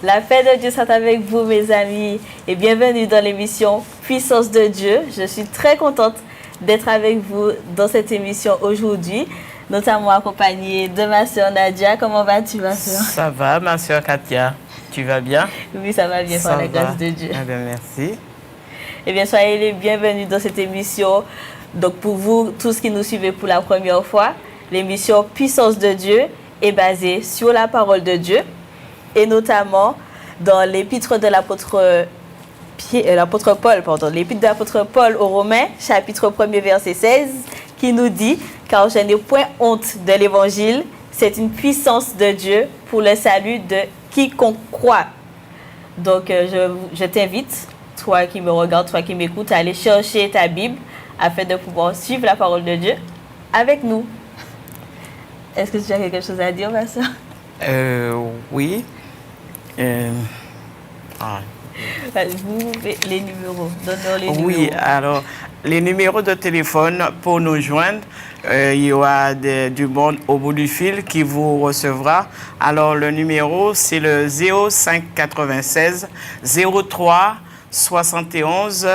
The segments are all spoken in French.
La paix de Dieu soit avec vous, mes amis, et bienvenue dans l'émission Puissance de Dieu. Je suis très contente d'être avec vous dans cette émission aujourd'hui, notamment accompagnée de ma sœur Nadia. Comment vas-tu, ma sœur? Ça va, ma sœur Katia. Tu vas bien? Oui, ça va bien, par la grâce de Dieu. Eh bien, merci. Eh bien, soyez les bienvenus dans cette émission. Donc, pour vous, tous qui nous suivez pour la première fois, l'émission Puissance de Dieu est basée sur la parole de Dieu, et notamment dans l'épître de l'apôtre Paul aux Romains, chapitre 1er, verset 16, qui nous dit « Car je n'ai point honte de l'évangile, c'est une puissance de Dieu pour le salut de quiconque croit. » Donc, je t'invite, toi qui me regardes, toi qui m'écoutes, à aller chercher ta Bible afin de pouvoir suivre la parole de Dieu avec nous. Est-ce que tu as quelque chose à dire, ma soeur? Oui. Vous, les numéros, donnez-nous les numéros. Oui, alors, les numéros de téléphone pour nous joindre, il y aura du monde au bout du fil qui vous recevra. Alors, le numéro, c'est le 0596 03 71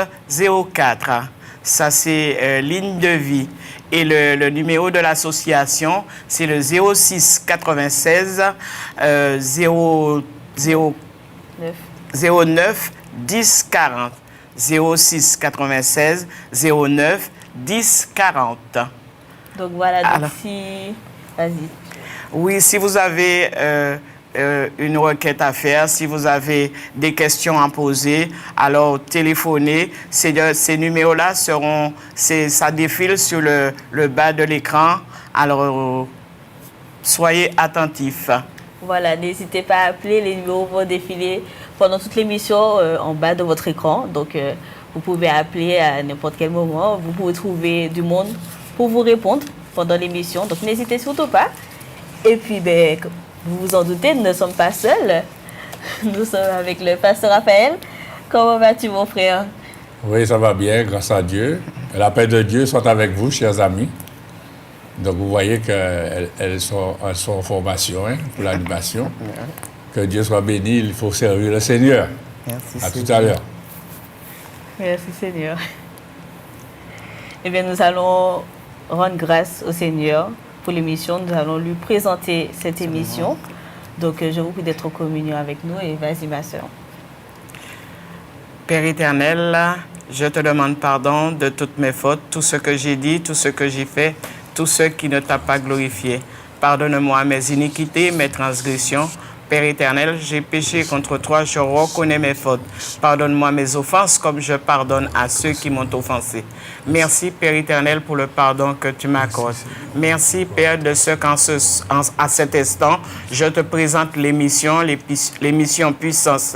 04. Ça, c'est ligne de vie. Et le numéro de l'association, c'est le 06 96 09 10 40. 06 96 09 10 40. Donc voilà, donc si... Vas-y. Oui, si vous avez une requête à faire, si vous avez des questions à poser, alors téléphonez. Ces numéros-là ça défile sur le bas de l'écran. Alors, soyez attentifs. Voilà, n'hésitez pas à appeler, les numéros vont défiler pendant toute l'émission en bas de votre écran. Donc, vous pouvez appeler à n'importe quel moment. Vous pouvez trouver du monde pour vous répondre pendant l'émission. Donc, n'hésitez surtout pas. Et puis, vous vous en doutez, nous ne sommes pas seuls. Nous sommes avec le pasteur Raphaël. Comment vas-tu, mon frère? Oui, ça va bien, grâce à Dieu. La paix de Dieu soit avec vous, chers amis. Donc, vous voyez qu'elles sont en formation pour l'animation. Que Dieu soit béni, il faut servir le Seigneur. Merci. À tout à l'heure. Merci, Seigneur. Eh bien, nous allons rendre grâce au Seigneur pour l'émission. Nous allons lui présenter cette émission. Donc, je vous prie d'être en communion avec nous et vas-y, ma soeur. Père éternel, je te demande pardon de toutes mes fautes, tout ce que j'ai dit, tout ce que j'ai fait, tout ce qui ne t'a pas glorifié. Pardonne-moi mes iniquités, mes transgressions. Père éternel, j'ai péché contre toi, je reconnais mes fautes. Pardonne-moi mes offenses comme je pardonne à ceux qui m'ont offensé. Merci, Père éternel, pour le pardon que tu m'accordes. Merci, Père, de ce à cet instant, je te présente l'émission Puissance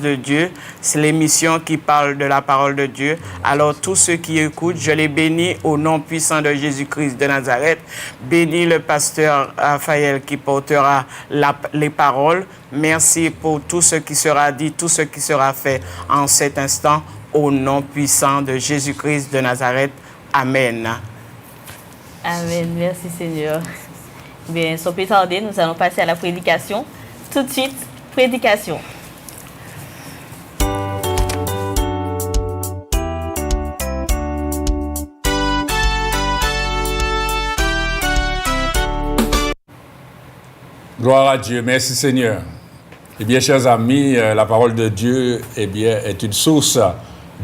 de Dieu. C'est l'émission qui parle de la parole de Dieu. Alors, tous ceux qui écoutent, je les bénis au nom puissant de Jésus-Christ de Nazareth. Bénis le pasteur Raphaël qui portera les paroles. Merci pour tout ce qui sera dit, tout ce qui sera fait en cet instant, au nom puissant de Jésus-Christ de Nazareth. Amen. Amen. Merci, Seigneur. Bien, sans plus tarder, nous allons passer à la prédication. Tout de suite, prédication. Gloire à Dieu. Merci Seigneur. Eh bien, chers amis, la parole de Dieu est une source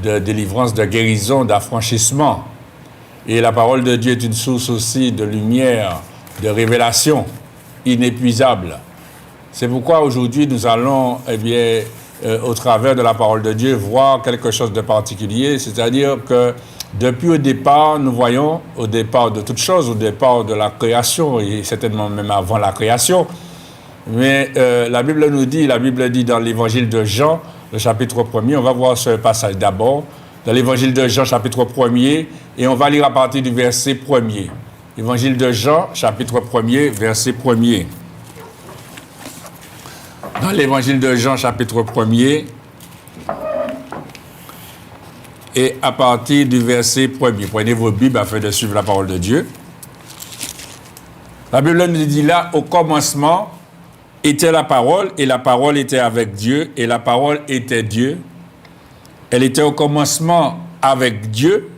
de délivrance, de guérison, d'affranchissement. Et la parole de Dieu est une source aussi de lumière, de révélation inépuisable. C'est pourquoi aujourd'hui, nous allons, au travers de la parole de Dieu, voir quelque chose de particulier. C'est-à-dire que depuis au départ, nous voyons, au départ de toute chose, au départ de la création, et certainement même avant la création, mais la Bible dit dans l'évangile de Jean, le chapitre 1er, on va voir ce passage d'abord, dans l'évangile de Jean, chapitre 1er, et on va lire à partir du verset 1er. Évangile de Jean, chapitre 1er, verset 1er. Dans l'évangile de Jean, chapitre 1er, et à partir du verset 1er. Prenez vos Bibles afin de suivre la parole de Dieu. La Bible nous dit là, au commencement était la parole, et la parole était avec Dieu, et la parole était Dieu. Elle était au commencement avec Dieu.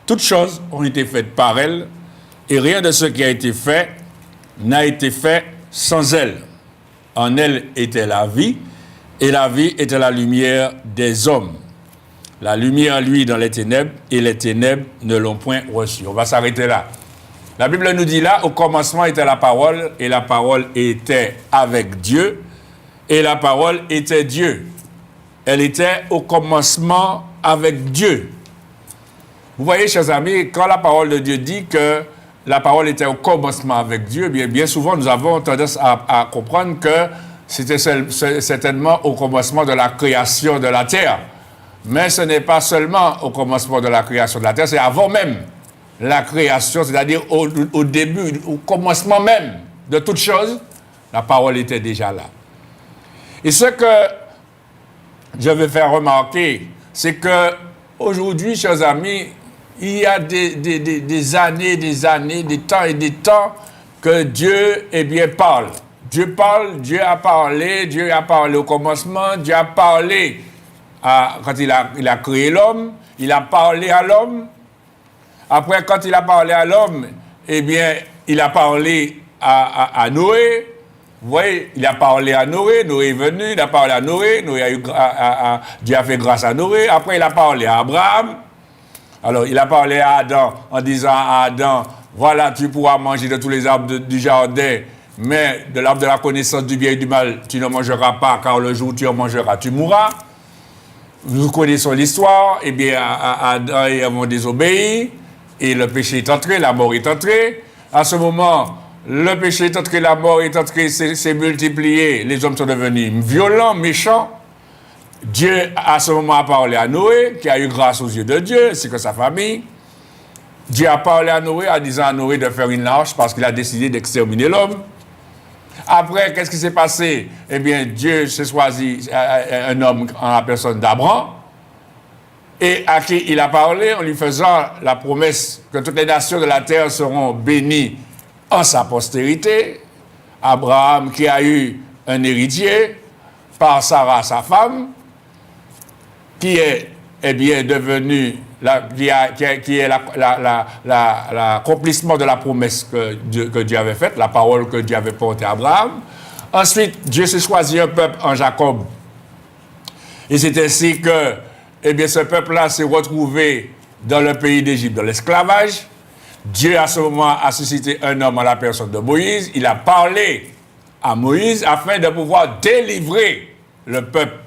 Toutes choses ont été faites par elle, et rien de ce qui a été fait n'a été fait sans elle. En elle était la vie, et la vie était la lumière des hommes. La lumière, lui, dans les ténèbres, et les ténèbres ne l'ont point reçue. On va s'arrêter là. La Bible nous dit là, au commencement était la parole, et la parole était avec Dieu, et la parole était Dieu. Elle était au commencement avec Dieu. Vous voyez, chers amis, quand la parole de Dieu dit que la parole était au commencement avec Dieu, bien souvent nous avons tendance à comprendre que c'était certainement au commencement de la création de la terre. Mais ce n'est pas seulement au commencement de la création de la terre, c'est avant même la création, c'est-à-dire au début, au commencement même de toute chose, la parole était déjà là. Et ce que je veux faire remarquer, c'est que aujourd'hui, chers amis, il y a des années, des temps et des temps que Dieu, parle. Dieu parle, Dieu a parlé au commencement, Dieu a parlé quand il a créé l'homme, il a parlé à l'homme. Après, quand il a parlé à l'homme, il a parlé à Noé. Vous voyez, il a parlé à Noé, Noé est venu, il a parlé à Noé, Dieu a fait grâce à Noé. Après, il a parlé à Abraham. Alors, il a parlé à Adam en disant à Adam, voilà, tu pourras manger de tous les arbres du jardin, mais de l'arbre de la connaissance du bien et du mal, tu ne mangeras pas, car le jour où tu en mangeras, tu mourras. Nous connaissons l'histoire, Adam et Ève ont désobéi, et le péché est entré, la mort est entrée. À ce moment, le péché est entré, la mort est entrée, s'est multiplié, les hommes sont devenus violents, méchants. Dieu, à ce moment, a parlé à Noé, qui a eu grâce aux yeux de Dieu, ainsi que sa famille. Dieu a parlé à Noé en disant à Noé de faire une arche parce qu'il a décidé d'exterminer l'homme. Après, qu'est-ce qui s'est passé? Dieu s'est choisi un homme en la personne d'Abraham, et à qui il a parlé en lui faisant la promesse que toutes les nations de la terre seront bénies en sa postérité. Abraham qui a eu un héritier par Sarah, sa femme, qui est devenu l'accomplissement de la promesse que Dieu avait faite, la parole que Dieu avait portée à Abraham. Ensuite, Dieu s'est choisi un peuple en Jacob. Et c'est ainsi que ce peuple-là s'est retrouvé dans le pays d'Égypte, dans l'esclavage. Dieu, à ce moment, a suscité un homme en la personne de Moïse. Il a parlé à Moïse afin de pouvoir délivrer le peuple.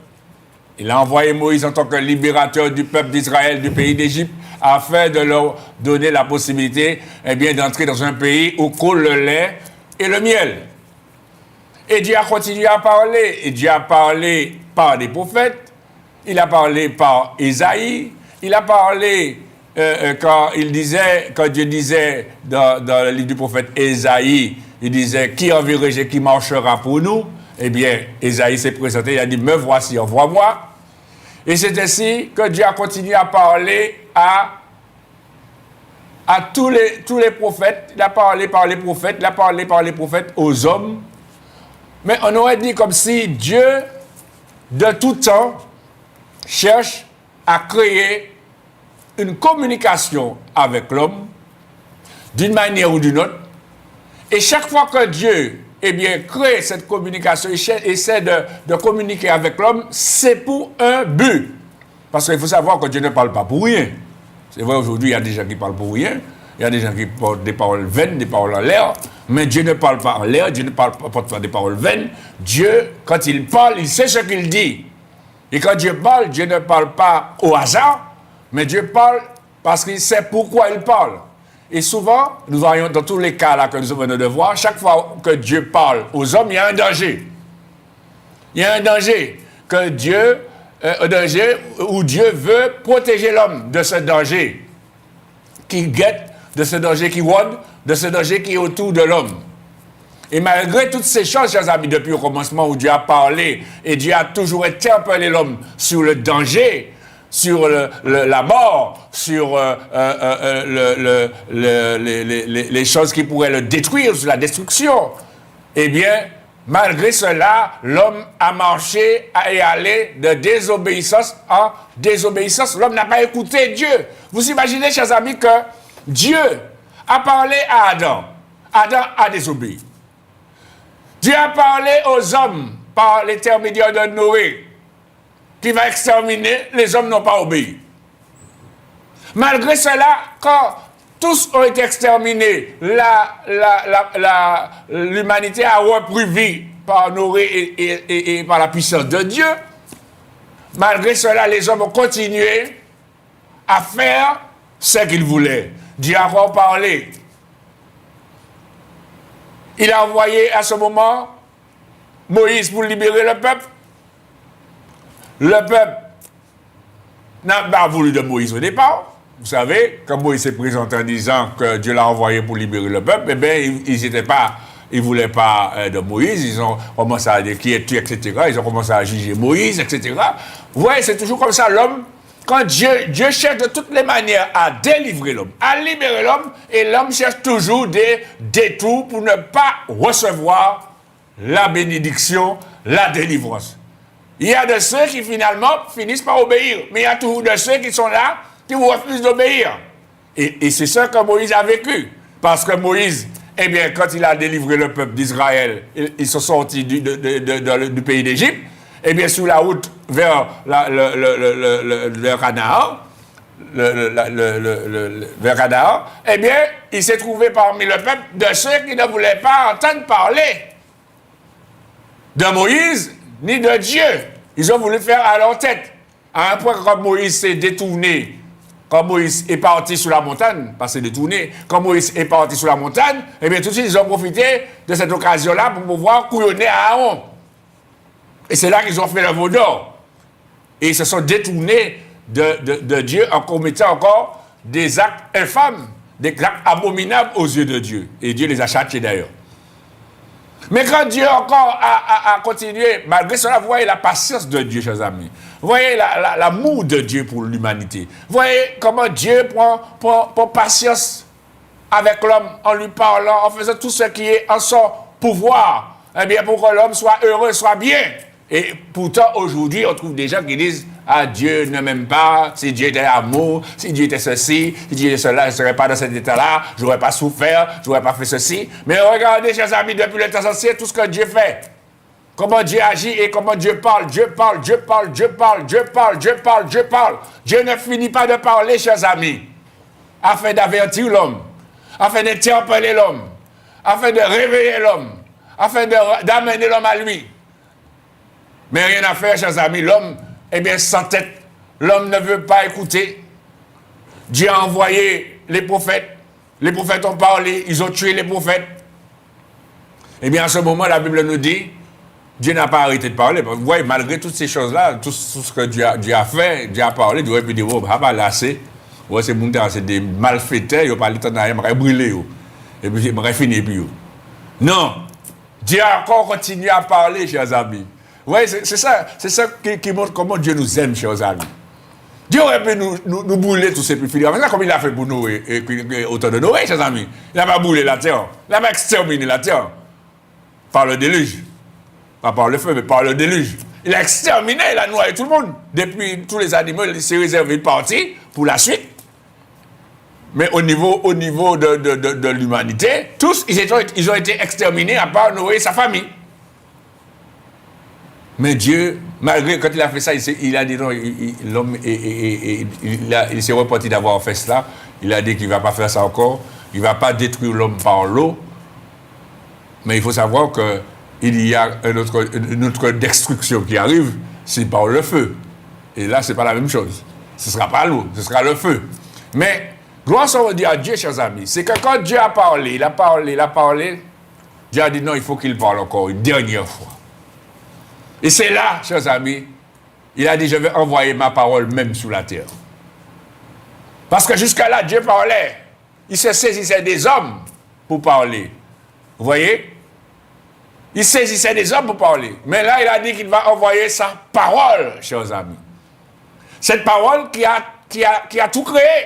Il a envoyé Moïse en tant que libérateur du peuple d'Israël, du pays d'Égypte, afin de leur donner la possibilité d'entrer dans un pays où coule le lait et le miel. Et Dieu a continué à parler. Et Dieu a parlé par des prophètes. Il a parlé par Ésaïe. Il a parlé quand Dieu disait dans le livre du prophète Ésaïe, il disait, qui enverrai-je, qui marchera pour nous? Ésaïe s'est présenté, il a dit, me voici, envoie-moi. Et c'est ainsi que Dieu a continué à parler à tous les prophètes. Il a parlé par les prophètes, il a parlé par les prophètes aux hommes. Mais on aurait dit comme si Dieu, de tout temps, cherche à créer une communication avec l'homme, d'une manière ou d'une autre. Et chaque fois que Dieu crée cette communication, essaie de communiquer avec l'homme, c'est pour un but. Parce qu'il faut savoir que Dieu ne parle pas pour rien. C'est vrai, aujourd'hui, il y a des gens qui parlent pour rien. Il y a des gens qui portent des paroles vaines, des paroles en l'air. Mais Dieu ne parle pas en l'air, Dieu ne porte pas des paroles vaines. Dieu, quand il parle, il sait ce qu'il dit. Et quand Dieu parle, Dieu ne parle pas au hasard, mais Dieu parle parce qu'il sait pourquoi il parle. Et souvent, nous voyons dans tous les cas là que nous venons de voir, chaque fois que Dieu parle aux hommes, il y a un danger. Il y a un danger que Dieu, un danger où Dieu veut protéger l'homme de ce danger qui guette, de ce danger qui rôde, de ce danger qui est autour de l'homme. Et malgré toutes ces choses, chers amis, depuis le commencement où Dieu a parlé, et Dieu a toujours interpellé l'homme sur le danger, sur la mort, sur les choses qui pourraient le détruire, sur la destruction, Malgré cela, l'homme a marché et allé de désobéissance en désobéissance. L'homme n'a pas écouté Dieu. Vous imaginez, chers amis, que Dieu a parlé à Adam. Adam a désobéi. Dieu a parlé aux hommes par l'intermédiaire de Noé, qui va exterminer, les hommes n'ont pas obéi. Malgré cela, quand tous ont été exterminés, l'humanité a repris vie par Noé et par la puissance de Dieu. Malgré cela, les hommes ont continué à faire ce qu'ils voulaient. Dieu a encore parlé. Il a envoyé à ce moment Moïse pour libérer le peuple. Le peuple n'a pas voulu de Moïse au départ. Vous savez, quand Moïse s'est présenté en disant que Dieu l'a envoyé pour libérer le peuple, eh bien, ils ne voulaient pas de Moïse. Ils ont commencé à dire qui es-tu, etc. Ils ont commencé à juger Moïse, etc. Vous voyez, c'est toujours comme ça, l'homme. Quand Dieu cherche de toutes les manières à délivrer l'homme, à libérer l'homme, et l'homme cherche toujours des détours pour ne pas recevoir la bénédiction, la délivrance. Il y a de ceux qui finalement finissent par obéir, mais il y a toujours de ceux qui sont là, qui vous refusent d'obéir. Et c'est ça que Moïse a vécu. Parce que Moïse, eh bien, quand il a délivré le peuple d'Israël, ils sont sortis du pays d'Égypte, eh bien, sur la route vers le Canaan, vers Canaan, eh bien, il s'est trouvé parmi le peuple de ceux qui ne voulaient pas entendre parler de Moïse ni de Dieu. Ils ont voulu faire à leur tête. À un point que quand Moïse s'est détourné, quand Moïse est parti sur la montagne, pas s'est détourné, quand Moïse est parti sur la montagne, eh bien, tout de suite, ils ont profité de cette occasion-là pour pouvoir couillonner à Aaron. Et c'est là qu'ils ont fait le veau d'or. Et ils se sont détournés de Dieu en commettant encore des actes infâmes, des actes abominables aux yeux de Dieu. Et Dieu les a châtiés d'ailleurs. Mais quand Dieu encore a continué, malgré cela, vous voyez la patience de Dieu, chers amis. Vous voyez l'amour de Dieu pour l'humanité. Vous voyez comment Dieu prend patience avec l'homme en lui parlant, en faisant tout ce qui est en son pouvoir, eh bien, pour que l'homme soit heureux, soit bien. Et pourtant, aujourd'hui, on trouve des gens qui disent « Ah, Dieu ne m'aime pas, si Dieu était amour, si Dieu était ceci, si Dieu était cela, je ne serais pas dans cet état-là, je n'aurais pas souffert, je n'aurais pas fait ceci. » Mais regardez, chers amis, depuis le temps ancien, tout ce que Dieu fait. Comment Dieu agit et comment Dieu parle. Dieu parle, Dieu parle, Dieu parle, Dieu parle, Dieu parle, Dieu parle. Dieu ne finit pas de parler, chers amis, afin d'avertir l'homme, afin d'interpeller l'homme, afin de réveiller l'homme, afin d'amener l'homme à lui. Mais rien à faire, chers amis, l'homme, eh bien, sans tête. L'homme ne veut pas écouter. Dieu a envoyé les prophètes. Les prophètes ont parlé, ils ont tué les prophètes. Eh bien, à ce moment, la Bible nous dit, Dieu n'a pas arrêté de parler. Vous voyez, malgré toutes ces choses-là, tout ce que Dieu a fait, Dieu a parlé, Dieu aurait pu dire, oh, pas lassé. Ouais, c'est des malfaiteurs, ils n'ont pas le temps d'aller, ils m'auraient brûlé. Et puis, ils m'auraient fini, puis. Non. Dieu a encore continué à parler, chers amis. Oui, c'est ça qui montre comment Dieu nous aime, chers amis. Dieu aurait pu nous brûler tous ces péchés. C'est comme il a fait pour Noé, au temps de Noé, chers amis. Il n'a pas brûlé la terre. Il n'a pas exterminé la terre. Par le déluge. Pas par le feu, mais par le déluge. Il a exterminé, il a noyé tout le monde. Depuis tous les animaux, il s'est réservé une partie pour la suite. Mais au niveau de l'humanité, tous, ils ont été exterminés à part Noé et sa famille. Mais Dieu, malgré, quand il a fait ça, il a dit non, l'homme, il s'est repenti d'avoir fait cela. Il a dit qu'il ne va pas faire ça encore. Il ne va pas détruire l'homme par l'eau. Mais il faut savoir qu'il y a une autre destruction qui arrive, c'est par le feu. Et là, ce n'est pas la même chose. Ce ne sera pas l'eau, ce sera le feu. Mais, gloire soit dire à Dieu, chers amis, c'est que quand Dieu a parlé, il a parlé, Dieu a dit non, il faut qu'il parle encore une dernière fois. Et c'est là, chers amis, il a dit, je vais envoyer ma parole même sur la terre. Parce que jusqu'à là, Dieu parlait. Il se saisissait des hommes pour parler. Vous voyez? Il saisissait des hommes pour parler. Mais là, il a dit qu'il va envoyer sa parole, chers amis. Cette parole qui a tout créé.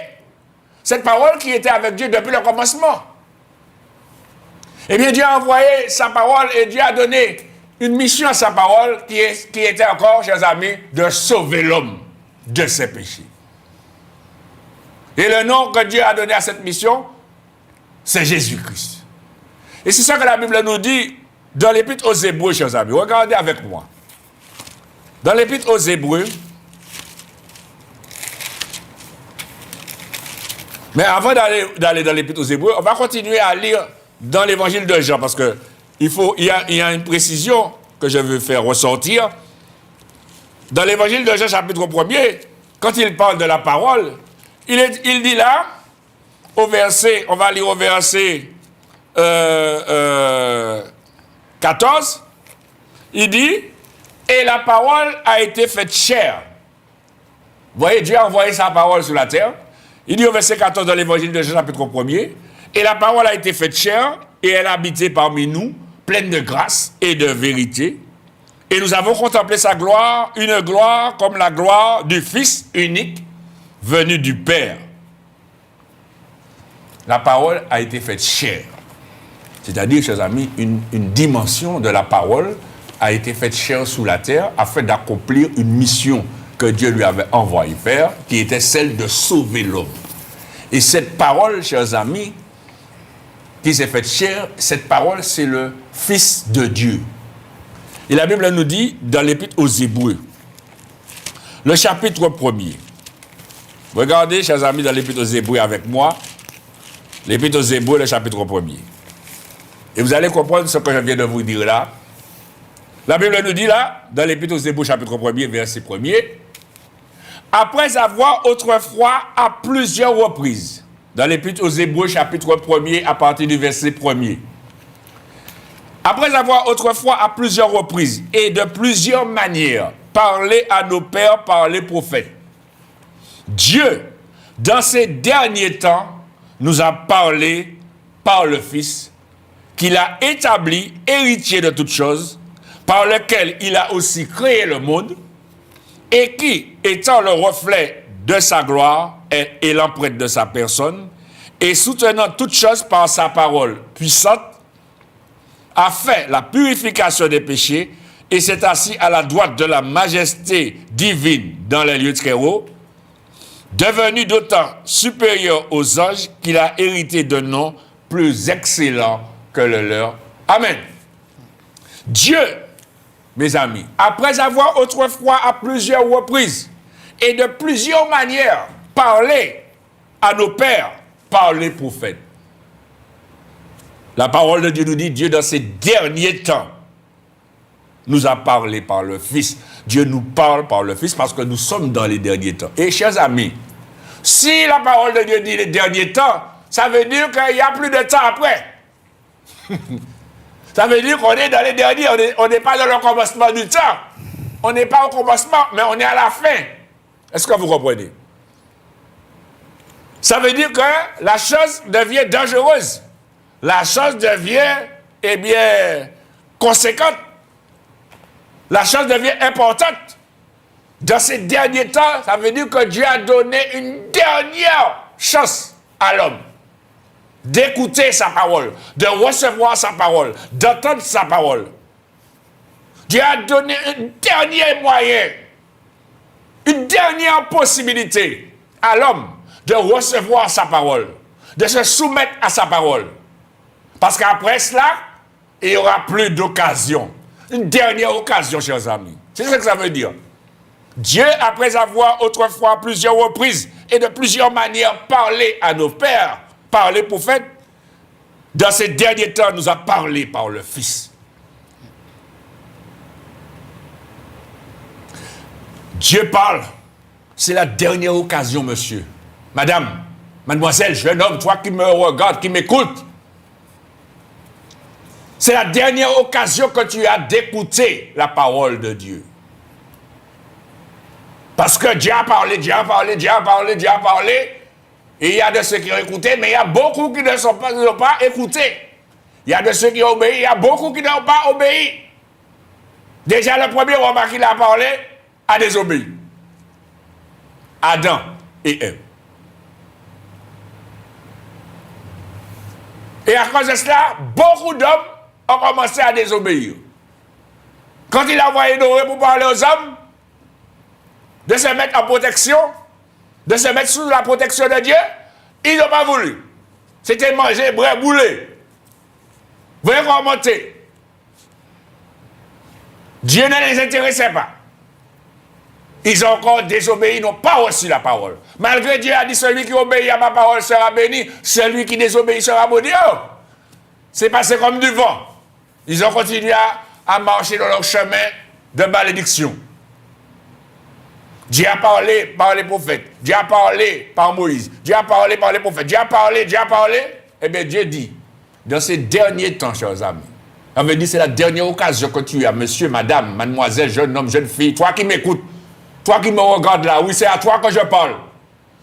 Cette parole qui était avec Dieu depuis le commencement. Eh bien, Dieu a envoyé sa parole et Dieu a donné une mission à sa parole qui était encore, chers amis, de sauver l'homme de ses péchés. Et le nom que Dieu a donné à cette mission, c'est Jésus-Christ. Et c'est ça que la Bible nous dit dans l'Épître aux Hébreux, chers amis. Regardez avec moi. Dans l'Épître aux Hébreux, mais avant d'aller dans l'Épître aux Hébreux, on va continuer à lire dans l'Évangile de Jean, parce que il y a une précision que je veux faire ressortir. Dans l'Évangile de Jean, chapitre 1er, quand il parle de la parole, il dit là, au verset, on va lire au verset 14, il dit, et la parole a été faite chair. Vous voyez, Dieu a envoyé sa parole sur la terre. Il dit au verset 14 dans l'Évangile de Jean, chapitre 1er, et la parole a été faite chair, et elle a habité parmi nous, pleine de grâce et de vérité. Et nous avons contemplé sa gloire, une gloire comme la gloire du Fils unique, venu du Père. La parole a été faite chair. C'est-à-dire, chers amis, une dimension de la parole a été faite chair sous la terre afin d'accomplir une mission que Dieu lui avait envoyé faire, qui était celle de sauver l'homme. Et cette parole, chers amis, qui s'est faite chair, cette parole, c'est le Fils de Dieu. Et la Bible nous dit, dans l'Épître aux Hébreux, le chapitre 1er. Regardez, chers amis, dans l'Épître aux Hébreux avec moi, l'Épître aux Hébreux, le chapitre 1er. Et vous allez comprendre ce que je viens de vous dire là. La Bible nous dit là, dans l'Épître aux Hébreux, chapitre 1er, verset 1er, après avoir autrefois à plusieurs reprises, dans l'Épître aux Hébreux, chapitre 1er, à partir du verset 1er, après avoir autrefois à plusieurs reprises et de plusieurs manières parlé à nos pères par les prophètes, Dieu, dans ces derniers temps, nous a parlé par le Fils, qu'il a établi héritier de toutes choses, par lequel il a aussi créé le monde, et qui, étant le reflet de sa gloire et l'empreinte de sa personne, et soutenant toutes choses par sa parole puissante, a fait la purification des péchés, et s'est assis à la droite de la majesté divine dans les lieux très hauts, devenu d'autant supérieur aux anges qu'il a hérité d'un nom plus excellent que le leur. Amen. Dieu, mes amis, après avoir autrefois à plusieurs reprises et de plusieurs manières parlé à nos pères par les prophètes. La parole de Dieu nous dit, Dieu dans ces derniers temps nous a parlé par le Fils. Dieu nous parle par le Fils parce que nous sommes dans les derniers temps. Et chers amis, si la parole de Dieu dit les derniers temps, ça veut dire qu'il n'y a plus de temps après. Ça veut dire qu'on est dans les derniers, on n'est pas dans le commencement du temps. On n'est pas au commencement, mais on est à la fin. Est-ce que vous comprenez? Ça veut dire que la chose devient dangereuse. La chose devient, eh bien, conséquente. La chose devient importante. Dans ces derniers temps, ça veut dire que Dieu a donné une dernière chance à l'homme d'écouter sa parole, de recevoir sa parole, d'entendre sa parole. Dieu a donné un dernier moyen, une dernière possibilité à l'homme de recevoir sa parole, de se soumettre à sa parole. Parce qu'après cela, il n'y aura plus d'occasion. Une dernière occasion, chers amis. C'est ce que ça veut dire. Dieu, après avoir autrefois à plusieurs reprises et de plusieurs manières parlé à nos pères, par les prophètes, dans ces derniers temps, nous a parlé par le Fils. Dieu parle. C'est la dernière occasion, monsieur. Madame, mademoiselle, jeune homme, toi qui me regardes, qui m'écoutes, c'est la dernière occasion que tu as d'écouter la parole de Dieu. Parce que Dieu a parlé, Dieu a parlé, Dieu a parlé, Dieu a parlé. Et il y a de ceux qui ont écouté, mais il y a beaucoup qui n'ont pas écouté. Il y a de ceux qui ont obéi, il y a beaucoup qui n'ont pas obéi. Déjà, le premier homme à qui il a parlé a désobéi. Adam et Ève. Et à cause de cela, beaucoup d'hommes ont commencé à désobéir. Quand il a envoyé Noé pour parler aux hommes, de se mettre en protection, de se mettre sous la protection de Dieu, ils n'ont pas voulu. C'était manger, boire, bouler. Vraiment monter. Dieu ne les intéressait pas. Ils ont encore désobéi, ils n'ont pas reçu la parole. Malgré Dieu a dit, celui qui obéit à ma parole sera béni, celui qui désobéit sera maudit. Oh, c'est passé comme du vent. Ils ont continué à marcher dans leur chemin de malédiction. Dieu a parlé par les prophètes. Dieu a parlé par Moïse. Dieu a parlé par les prophètes. Dieu a parlé. Eh bien, Dieu dit, dans ces derniers temps, chers amis, on veut dire c'est la dernière occasion que tu as, monsieur, madame, mademoiselle, jeune homme, jeune fille, toi qui m'écoutes, toi qui me regardes là, oui, c'est à toi que je parle.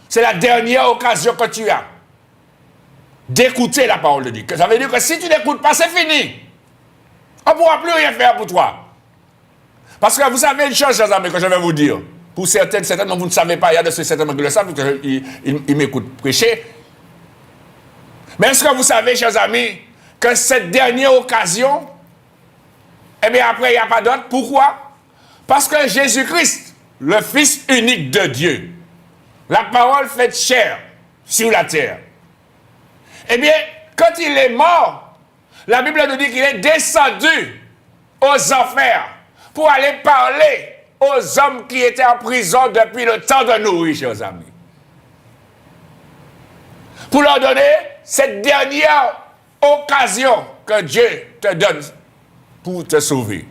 C'est la dernière occasion que tu as d'écouter la parole de Dieu. Ça veut dire que si tu n'écoutes pas, c'est fini. On ne pourra plus rien faire pour toi. Parce que vous savez une chose, chers amis, que je vais vous dire. Pour certainement, vous ne savez pas, il y a de ceux certainement qui le savent, qu'ils m'écoutent prêcher. Mais est-ce que vous savez, chers amis, que cette dernière occasion, eh bien après, il n'y a pas d'autre. Pourquoi? Parce que Jésus-Christ, le Fils unique de Dieu, la parole faite chair sur la terre, eh bien, quand il est mort, la Bible nous dit qu'il est descendu aux enfers pour aller parler aux hommes qui étaient en prison depuis le temps de Noé, chers amis. Pour leur donner cette dernière occasion que Dieu te donne pour te sauver.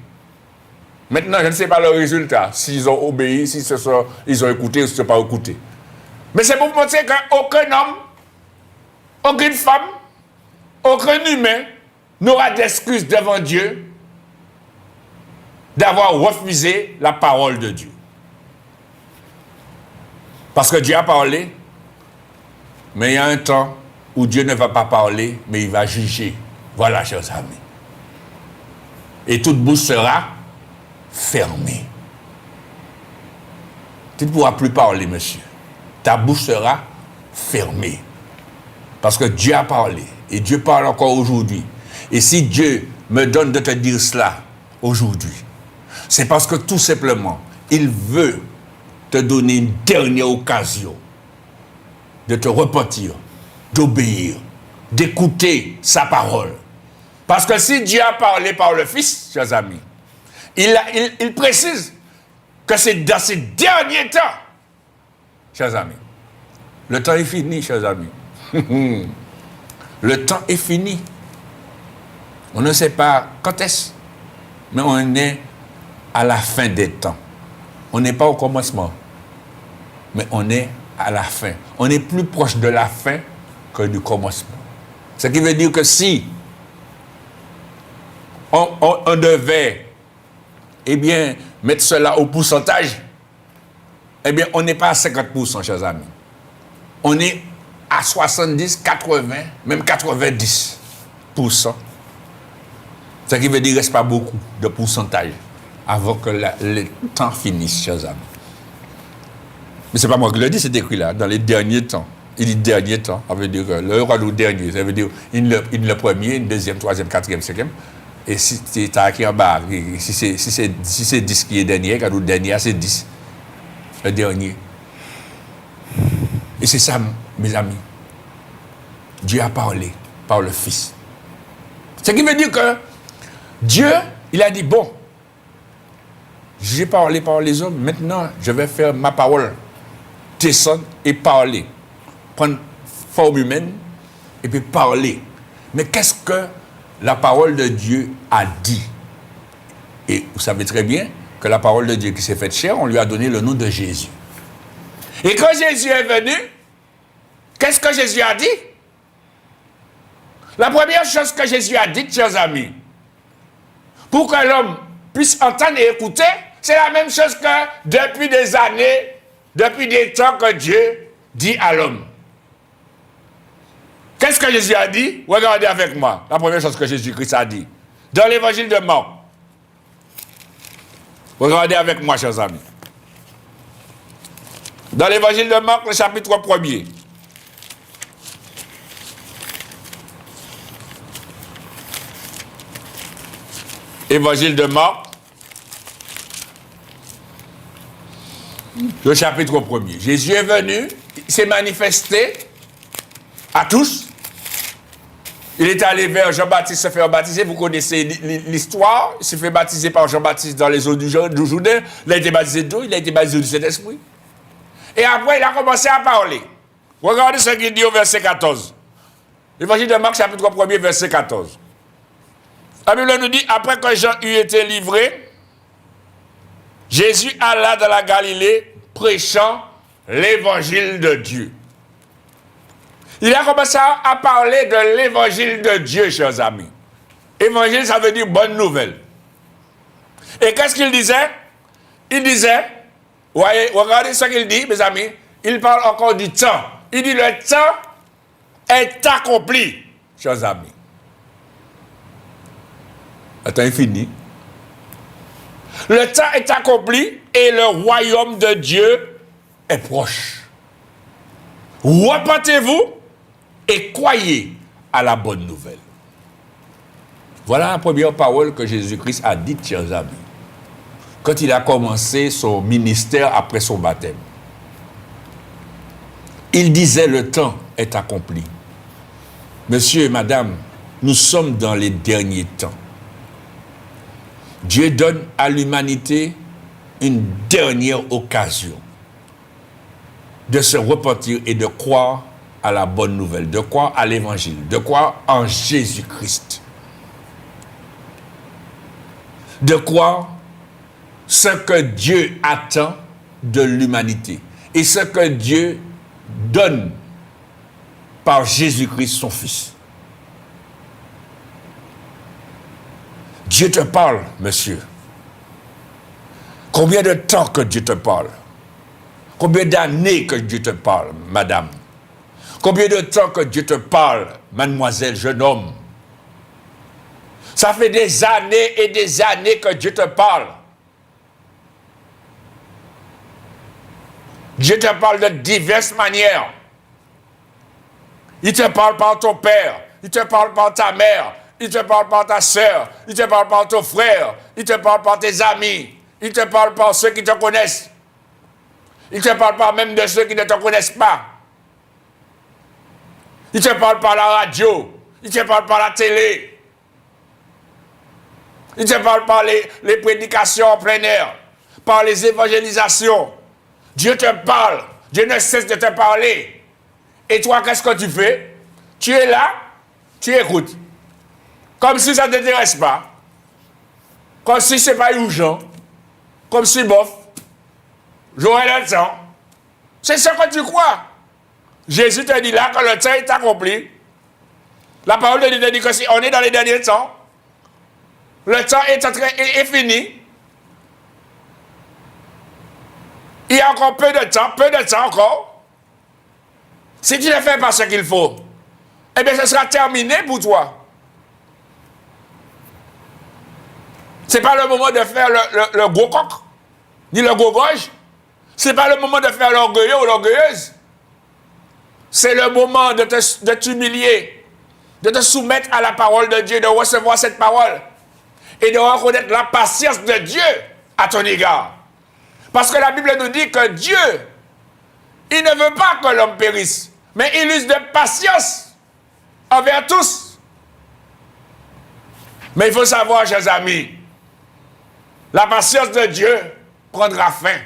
Maintenant, je ne sais pas le résultat, s'ils ont obéi, ils ont écouté ou s'ils n'ont pas écouté. Mais c'est pour vous montrer qu'aucun homme, aucune femme, aucun humain n'aura d'excuse devant Dieu d'avoir refusé la parole de Dieu. Parce que Dieu a parlé, mais il y a un temps où Dieu ne va pas parler, mais il va juger. Voilà, chers amis. Et toute bouche sera fermée. Tu ne pourras plus parler, monsieur. Ta bouche sera fermée. Parce que Dieu a parlé. Et Dieu parle encore aujourd'hui. Et si Dieu me donne de te dire cela aujourd'hui, c'est parce que tout simplement, il veut te donner une dernière occasion de te repentir, d'obéir, d'écouter sa parole. Parce que si Dieu a parlé par le Fils, chers amis, il précise que c'est dans ces derniers temps, chers amis. Le temps est fini, chers amis. Le temps est fini. On ne sait pas quand est-ce, mais on est à la fin des temps. On n'est pas au commencement, mais on est à la fin. On est plus proche de la fin que du commencement. Ce qui veut dire que si on devait, eh bien, mettre cela au pourcentage, eh bien, on n'est pas à 50%, chers amis. On est à 70, 80, même 90%. Ce qui veut dire qu'il ne reste pas beaucoup de pourcentage avant que le temps finisse, chers amis. Mais ce n'est pas moi qui le dis, c'est écrit là, dans les derniers temps. Il dit dernier temps, ça veut dire que le roi du dernier, ça veut dire le premier, une deuxième, troisième, quatrième, cinquième. Et si tu as qui en bas, si c'est 10 qui est dernier, quand le dernier, c'est 10. Le dernier. Et c'est ça, mes amis. Dieu a parlé par le Fils. Ce qui veut dire que Dieu, il a dit, bon, j'ai parlé par les hommes, maintenant je vais faire ma parole descendre et parler. Prendre forme humaine et puis parler. Mais qu'est-ce que la parole de Dieu a dit? Et vous savez très bien que la parole de Dieu qui s'est faite chair, on lui a donné le nom de Jésus. Et quand Jésus est venu, qu'est-ce que Jésus a dit? La première chose que Jésus a dit, chers amis, pour que l'homme puisse entendre et écouter, c'est la même chose que depuis des années, depuis des temps que Dieu dit à l'homme. Qu'est-ce que Jésus a dit? Regardez avec moi, la première chose que Jésus-Christ a dit. Dans l'évangile de Marc. Regardez avec moi, chers amis. Dans l'évangile de Marc, le chapitre 1er. Évangile de Marc, Le chapitre 1er. Jésus est venu, il s'est manifesté à tous. Il est allé vers Jean-Baptiste se faire baptiser. Vous connaissez l'histoire. Il s'est fait baptiser par Jean-Baptiste dans les eaux du Jourdain. Il a été baptisé d'eau, il a été baptisé du Saint-Esprit. Et après, il a commencé à parler. Regardez ce qu'il dit au verset 14. L'évangile de Marc, chapitre 1er, verset 14. La Bible nous dit, après que Jean eut été livré, Jésus alla dans la Galilée prêchant l'évangile de Dieu. Il a commencé à parler de l'évangile de Dieu, chers amis. Évangile, ça veut dire bonne nouvelle. Et qu'est-ce qu'il disait? Il disait, voyez, regardez ce qu'il dit, mes amis, il parle encore du temps. Il dit, le temps est accompli, chers amis. Le temps est fini. Le temps est accompli et le royaume de Dieu est proche. Repentez-vous et croyez à la bonne nouvelle. Voilà la première parole que Jésus-Christ a dite, chers amis, quand il a commencé son ministère après son baptême. Il disait, le temps est accompli. Monsieur et madame, nous sommes dans les derniers temps. Dieu donne à l'humanité une dernière occasion de se repentir et de croire à la bonne nouvelle, de croire à l'évangile, de croire en Jésus-Christ, de croire ce que Dieu attend de l'humanité et ce que Dieu donne par Jésus-Christ, son Fils. Dieu te parle, monsieur. Combien de temps que Dieu te parle? Combien d'années que Dieu te parle, madame? Combien de temps que Dieu te parle, mademoiselle, jeune homme? Ça fait des années et des années que Dieu te parle. Dieu te parle de diverses manières. Il te parle par ton père, il te parle par ta mère, il te parle par ta soeur, il te parle par ton frère, il te parle par tes amis, il te parle par ceux qui te connaissent. Il te parle pas même de ceux qui ne te connaissent pas. Il te parle par la radio, il te parle par la télé. Il te parle par les prédications en plein air, par les évangélisations. Dieu te parle, Dieu ne cesse de te parler. Et toi, qu'est-ce que tu fais? Tu es là, tu écoutes. Comme si ça ne t'intéresse pas. Comme si ce n'est pas urgent. Comme si, bof, j'aurai le temps. C'est ce que tu crois. Jésus te dit là que le temps est accompli. La parole de Dieu te dit que si on est dans les derniers temps, le temps est fini. Il y a encore peu de temps encore. Si tu ne fais pas ce qu'il faut, eh bien, ce sera terminé pour toi. Ce n'est pas le moment de faire le gros coq, ni le gros gorge. Ce n'est pas le moment de faire l'orgueilleux ou l'orgueilleuse. C'est le moment de t'humilier, de te soumettre à la parole de Dieu, de recevoir cette parole et de reconnaître la patience de Dieu à ton égard. Parce que la Bible nous dit que Dieu, il ne veut pas que l'homme périsse, mais il use de patience envers tous. Mais il faut savoir, chers amis, la patience de Dieu prendra fin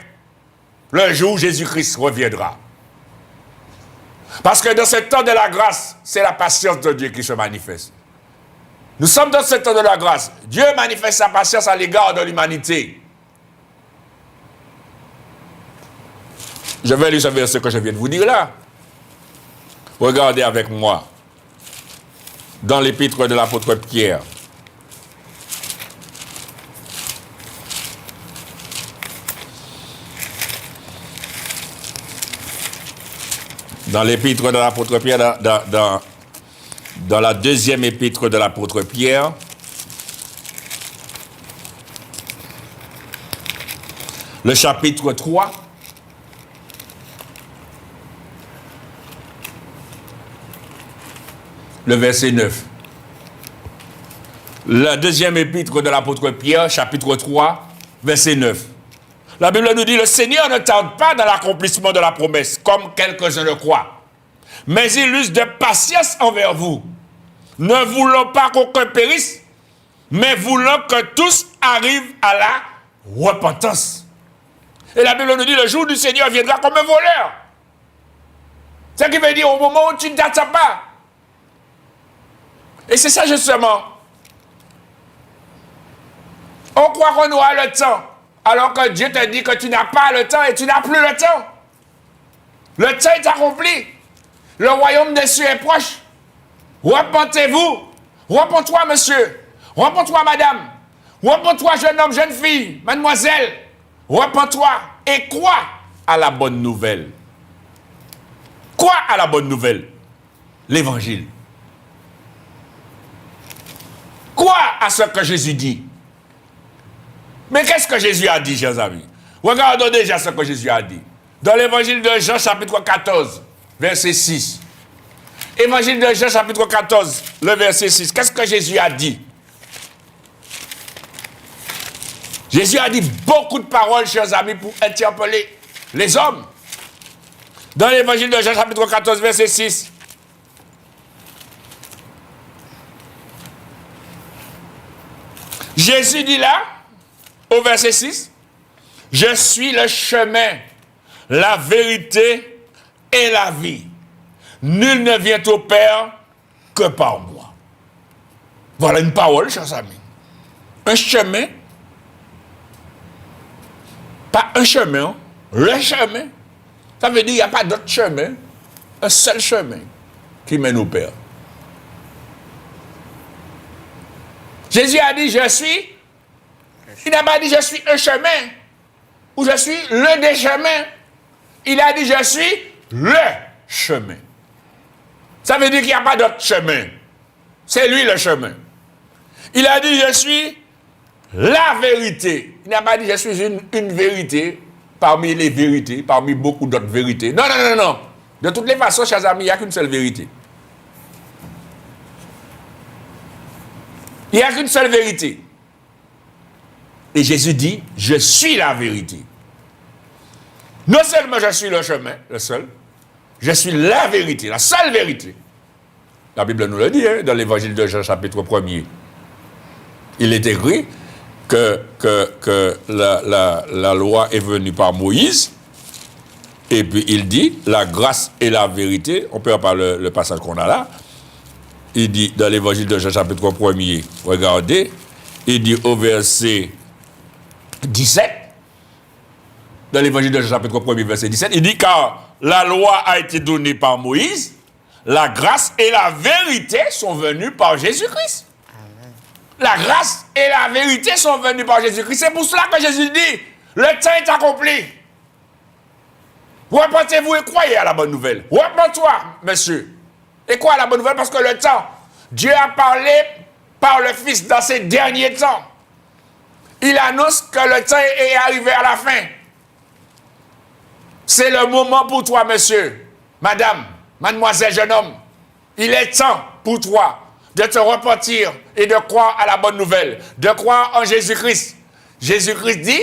le jour où Jésus-Christ reviendra. Parce que dans ce temps de la grâce, c'est la patience de Dieu qui se manifeste. Nous sommes dans ce temps de la grâce. Dieu manifeste sa patience à l'égard de l'humanité. Je vais lire ce verset que je viens de vous dire là. Regardez avec moi. Dans l'épître de l'apôtre Pierre. Dans l'épître de l'apôtre Pierre, dans la deuxième épître de l'apôtre Pierre, le chapitre 3, le verset 9. La deuxième épître de l'apôtre Pierre, chapitre 3, verset 9. La Bible nous dit, le Seigneur ne tarde pas dans l'accomplissement de la promesse, comme quelques-uns le croient. Mais il use de patience envers vous, ne voulant pas qu'aucun périsse, mais voulant que tous arrivent à la repentance. Et la Bible nous dit, le jour du Seigneur viendra comme un voleur. Ce qui veut dire, au moment où tu ne t'attends pas. Et c'est ça justement. On croit qu'on aura le temps, alors que Dieu te dit que tu n'as pas le temps et tu n'as plus le temps. Le temps est accompli. Le royaume des cieux est proche. Repentez-vous. Repends-toi, monsieur. Repends-toi, madame. Repends-toi, jeune homme, jeune fille, mademoiselle. Repends-toi et crois à la bonne nouvelle. Crois à la bonne nouvelle. L'évangile. Crois à ce que Jésus dit. Mais qu'est-ce que Jésus a dit, chers amis? Regardons déjà ce que Jésus a dit. Dans l'évangile de Jean, chapitre 14, verset 6. Évangile de Jean, chapitre 14, le verset 6. Qu'est-ce que Jésus a dit? Jésus a dit beaucoup de paroles, chers amis, pour interpeller les hommes. Dans l'évangile de Jean, chapitre 14, verset 6. Jésus dit là, au verset 6, « Je suis le chemin, la vérité et la vie. Nul ne vient au Père que par moi. » Voilà une parole, chers amis. Un chemin, pas un chemin, le chemin. Ça veut dire qu'il n'y a pas d'autre chemin, un seul chemin qui mène au Père. Jésus a dit, je suis. Il n'a pas dit, je suis un chemin. Ou je suis le des chemins. Il a dit, je suis le chemin. Ça veut dire qu'il n'y a pas d'autre chemin. C'est lui le chemin. Il a dit, je suis la vérité. Il n'a pas dit, je suis une vérité parmi les vérités, parmi beaucoup d'autres vérités. Non, non, non, non. De toutes les façons, chers amis, il n'y a qu'une seule vérité. Il n'y a qu'une seule vérité. Et Jésus dit, je suis la vérité. Non seulement je suis le chemin, le seul, je suis la vérité, la seule vérité. La Bible nous le dit, hein, dans l'évangile de Jean, chapitre 1er. Il est écrit que la loi est venue par Moïse, et puis il dit, la grâce et la vérité, on peut en parler le passage qu'on a là, il dit, dans l'évangile de Jean, chapitre 1er, regardez, il dit au verset 17, dans l'évangile de Jean, chapitre 1er, verset 17, il dit, car la loi a été donnée par Moïse, la grâce et la vérité sont venues par Jésus-Christ. La grâce et la vérité sont venues par Jésus-Christ. C'est pour cela que Jésus dit, le temps est accompli. Repentez-vous et croyez à la bonne nouvelle. Repends-toi, monsieur. Et quoi à la bonne nouvelle? Parce que le temps, Dieu a parlé par le Fils dans ces derniers temps. Il annonce que le temps est arrivé à la fin. C'est le moment pour toi, monsieur, madame, mademoiselle, jeune homme. Il est temps pour toi de te repentir et de croire à la bonne nouvelle, de croire en Jésus-Christ. Jésus-Christ dit,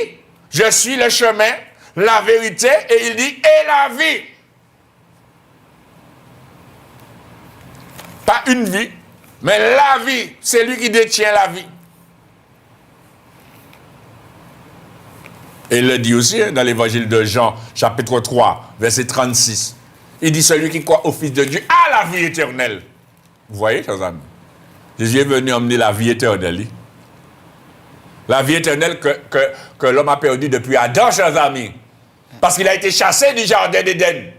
je suis le chemin, la vérité, et il dit, et la vie. Pas une vie, mais la vie, c'est lui qui détient la vie. Et il le dit aussi hein, dans l'évangile de Jean, chapitre 3, verset 36. Il dit, celui qui croit au Fils de Dieu a la vie éternelle. Vous voyez, chers amis? Jésus est venu emmener la vie éternelle. La vie éternelle que l'homme a perdue depuis Adam, chers amis. Parce qu'il a été chassé du jardin d'Éden.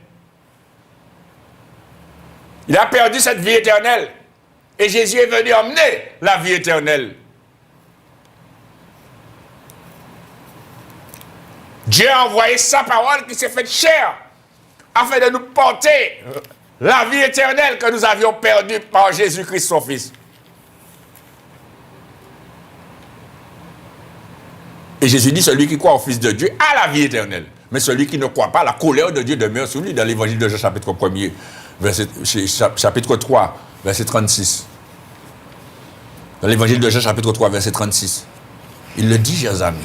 Il a perdu cette vie éternelle. Et Jésus est venu emmener la vie éternelle. Dieu a envoyé sa parole qui s'est faite chair afin de nous porter la vie éternelle que nous avions perdue par Jésus-Christ, son Fils. Et Jésus dit, celui qui croit au Fils de Dieu a la vie éternelle. Mais celui qui ne croit pas, la colère de Dieu demeure sur lui, dans l'évangile de Jean, chapitre 1er, chapitre 3, verset 36. Dans l'évangile de Jean, chapitre 3, verset 36. Il le dit, chers amis.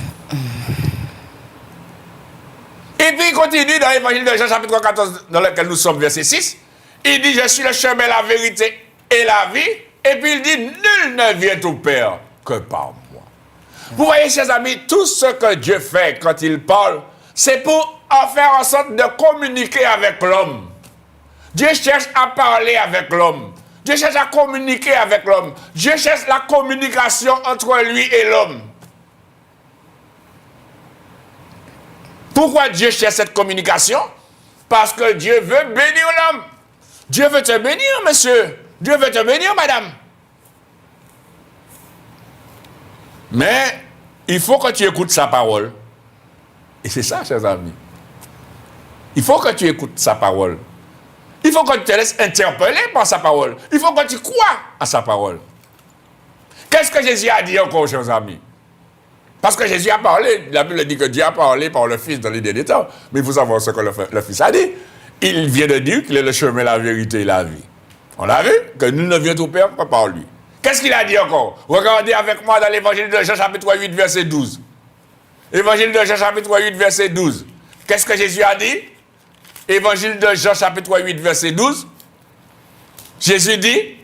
continue dans l'évangile de Jean, chapitre 14, dans lequel nous sommes, verset 6. Il dit, je suis le chemin, la vérité et la vie. Et puis il dit, nul ne vient au Père que par moi. Vous voyez, chers amis, tout ce que Dieu fait quand il parle, c'est pour en faire en sorte de communiquer avec l'homme. Dieu cherche à parler avec l'homme. Dieu cherche à communiquer avec l'homme. Dieu cherche la communication entre lui et l'homme. Pourquoi Dieu cherche cette communication? Parce que Dieu veut bénir l'homme. Dieu veut te bénir, monsieur. Dieu veut te bénir, madame. Mais il faut que tu écoutes sa parole. Et c'est ça, chers amis. Il faut que tu écoutes sa parole. Il faut que tu te laisses interpeller par sa parole. Il faut que tu crois à sa parole. Qu'est-ce que Jésus a dit encore, chers amis? Parce que Jésus a parlé, la Bible dit que Dieu a parlé par le Fils dans les derniers temps. Mais il faut savoir ce que le Fils a dit. Il vient de dire qu'il est le chemin, la vérité et la vie. On a vu que nous ne venons au Père que par lui. Qu'est-ce qu'il a dit encore? Regardez avec moi dans l'évangile de Jean, chapitre 8, verset 12. Évangile de Jean, chapitre 8, verset 12. Qu'est-ce que Jésus a dit? Évangile de Jean, chapitre 8, verset 12. Jésus dit,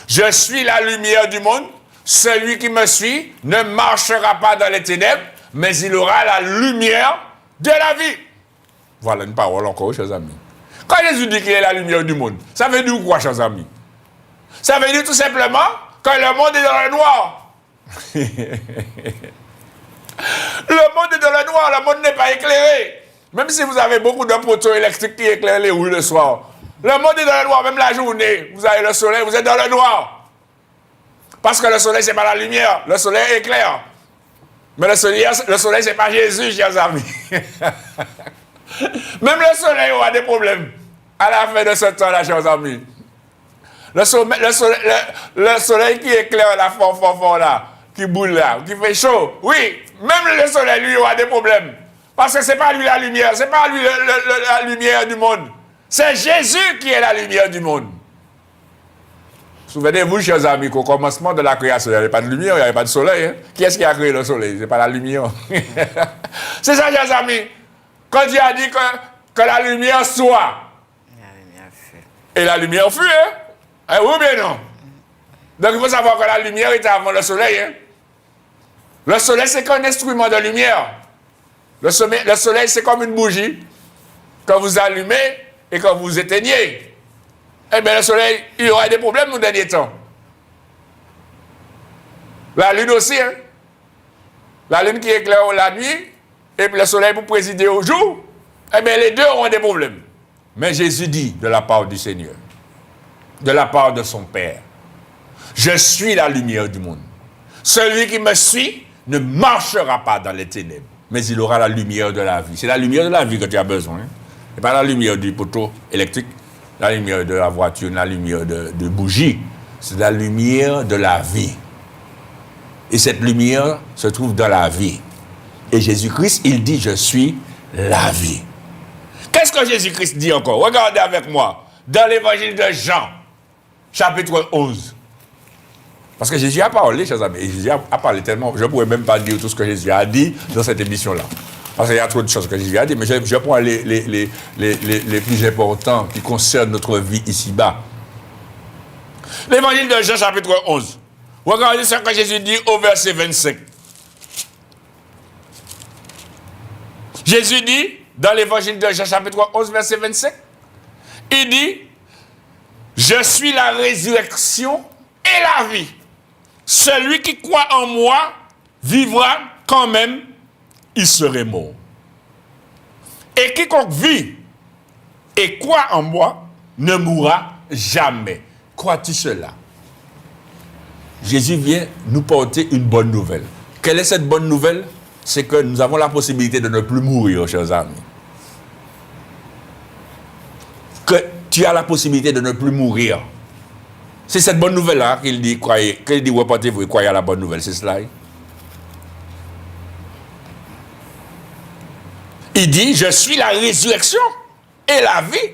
je suis la lumière du monde. Celui qui me suit ne marchera pas dans les ténèbres, mais il aura la lumière de la vie. Voilà une parole encore, chers amis. Quand Jésus dit qu'il est la lumière du monde, ça veut dire quoi, chers amis? Ça veut dire tout simplement que le monde est dans le noir. Le monde est dans le noir, le monde n'est pas éclairé. Même si vous avez beaucoup de poteaux électriques qui éclairent les rues le soir, le monde est dans le noir, même la journée. Vous avez le soleil, vous êtes dans le noir. Parce que le soleil, ce n'est pas la lumière. Le soleil éclaire. Mais le soleil, ce n'est pas Jésus, chers amis. Même le soleil aura des problèmes à la fin de ce temps-là, chers amis. Le soleil qui éclaire la fort là, qui boule là, qui fait chaud, oui, même le soleil, lui, aura des problèmes. Parce que ce n'est pas lui la lumière, ce n'est pas lui la lumière du monde. C'est Jésus qui est la lumière du monde. Souvenez-vous, chers amis, qu'au commencement de la création, il n'y avait pas de lumière, il n'y avait pas de soleil. Hein? Qui est-ce qui a créé le soleil? Ce n'est pas la lumière. C'est ça, chers amis. Quand Dieu a dit que la lumière soit, et la lumière fut, hein? Oui ou bien non? Donc il faut savoir que la lumière était avant le soleil. Hein? Le soleil, c'est qu'un instrument de lumière. Le soleil, c'est comme une bougie que vous allumez et que vous éteignez. Eh bien, le soleil, il y aura des problèmes au dernier temps. La lune aussi, hein? La lune qui éclaire la nuit, et puis le soleil pour présider au jour, eh bien, les deux auront des problèmes. Mais Jésus dit, de la part du Seigneur, de la part de son Père, je suis la lumière du monde. Celui qui me suit ne marchera pas dans les ténèbres, mais il aura la lumière de la vie. C'est la lumière de la vie que tu as besoin. Hein? Et pas la lumière du poteau électrique, la lumière de la voiture, la lumière de bougie. C'est la lumière de la vie. Et cette lumière se trouve dans la vie. Et Jésus-Christ, il dit, je suis la vie. Qu'est-ce que Jésus-Christ dit encore? Regardez avec moi, dans l'évangile de Jean, chapitre 11. Parce que Jésus a parlé, chers amis, et Jésus a parlé tellement, je ne pourrais même pas dire tout ce que Jésus a dit dans cette émission-là. Parce qu'il y a trop de choses que Jésus a dit, mais je prends les plus importants qui concernent notre vie ici-bas. L'évangile de Jean, chapitre 11. Regardez ce que Jésus dit au verset 25. Jésus dit, dans l'évangile de Jean, chapitre 11, verset 25, il dit, je suis la résurrection et la vie. Celui qui croit en moi vivra quand même, il serait mort. Et quiconque vit et croit en moi ne mourra jamais. Crois-tu cela? Jésus vient nous porter une bonne nouvelle. Quelle est cette bonne nouvelle? C'est que nous avons la possibilité de ne plus mourir, chers amis. Que tu as la possibilité de ne plus mourir. C'est cette bonne nouvelle-là qu'il dit, croyez, qu'il dit, reportez-vous et croyez à la bonne nouvelle. C'est cela. Il dit, je suis la résurrection et la vie.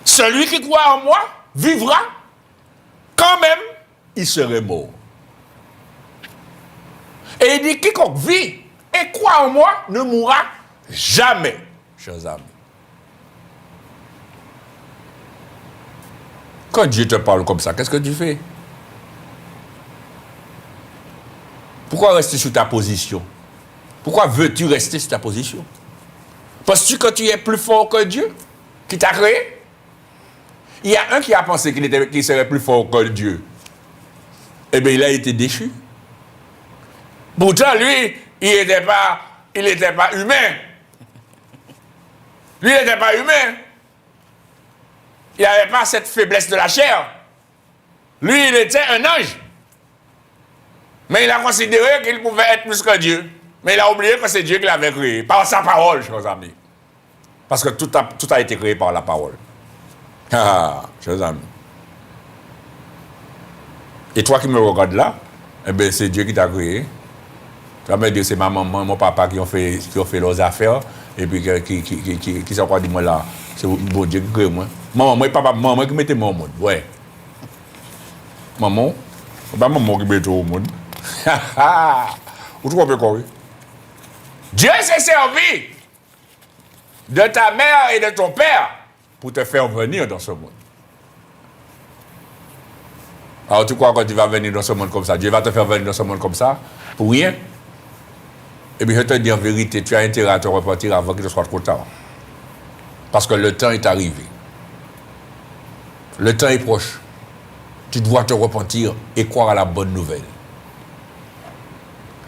Celui qui croit en moi vivra, quand même, il serait mort. Et il dit, quiconque vit et croit en moi ne mourra jamais, chers amis. Quand Dieu te parle comme ça, qu'est-ce que tu fais? Pourquoi rester sur ta position? Pourquoi veux-tu rester sur ta position? Penses-tu que tu es plus fort que Dieu qui t'a créé? Il y a un qui a pensé qu'il serait plus fort que Dieu. Eh bien, il a été déchu. Pourtant, lui, il n'était pas humain. Lui, il n'était pas humain. Il n'avait pas cette faiblesse de la chair. Lui, il était un ange. Mais il a considéré qu'il pouvait être plus que Dieu. Mais il a oublié que c'est Dieu qui l'avait créé. Par sa parole, chers amis. Parce que tout a été créé par la parole. Ah, chers amis. Et toi qui me regardes là, eh bien, c'est Dieu qui t'a créé. Tu vas me dire, c'est ma maman, mon papa qui ont fait leurs affaires. Et puis, qui s'en croit, dis-moi là. C'est bon Dieu qui crée moi. Maman qui mettait moi au monde. Ouais. Maman, c'est pas maman qui mettait au monde. Vous trouvez quoi? Dieu s'est servi de ta mère et de ton père pour te faire venir dans ce monde. Alors tu crois que tu vas venir dans ce monde comme ça? Dieu va te faire venir dans ce monde comme ça pour rien? Eh bien, je te dis en vérité, tu as intérêt à te repentir avant qu'il ne soit trop tard. Parce que le temps est arrivé. Le temps est proche. Tu dois te repentir et croire à la bonne nouvelle.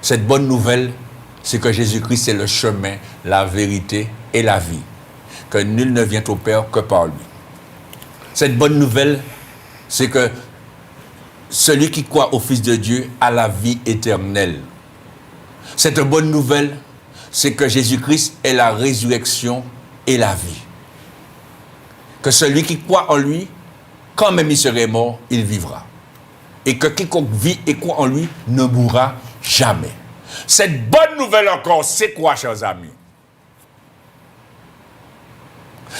Cette bonne nouvelle, c'est que Jésus-Christ est le chemin, la vérité et la vie. Que nul ne vient au Père que par lui. Cette bonne nouvelle, c'est que celui qui croit au Fils de Dieu a la vie éternelle. Cette bonne nouvelle, c'est que Jésus-Christ est la résurrection et la vie. Que celui qui croit en lui, quand même il serait mort, il vivra. Et que quiconque vit et croit en lui ne mourra jamais. Cette bonne nouvelle encore, c'est quoi, chers amis?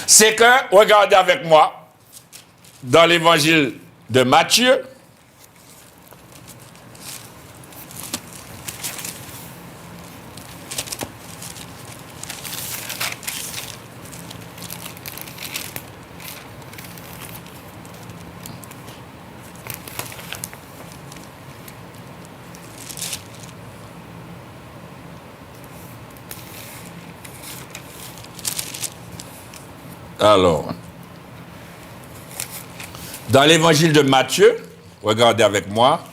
C'est que, regardez avec moi, dans l'évangile de Matthieu, alors, dans l'évangile de Matthieu, regardez avec moi,